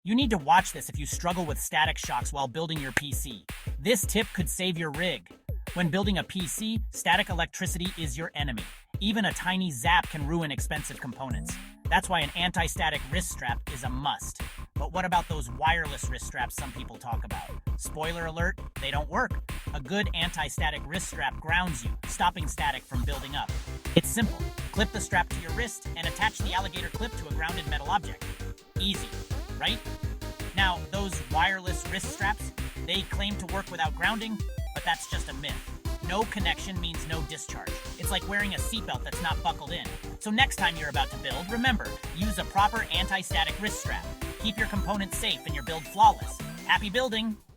You need to watch this if you struggle with static shocks while building your PC. This tip could save your rig. When building a PC, static electricity is your enemy. Even a tiny zap can ruin expensive components. That's why an anti-static wrist strap is a must. But what about those wireless wrist straps some people talk about? Spoiler alert, they don't work. A good anti-static wrist strap grounds you, stopping static from building up. It's simple. Clip the strap to your wrist and attach the alligator clip to a grounded metal object. Easy, right? Now, those wireless wrist straps, they claim to work without grounding, but that's just a myth. No connection means no discharge. It's like wearing a seatbelt that's not buckled in. So next time you're about to build, remember, use a proper anti-static wrist strap. Keep your components safe and your build flawless. Happy building!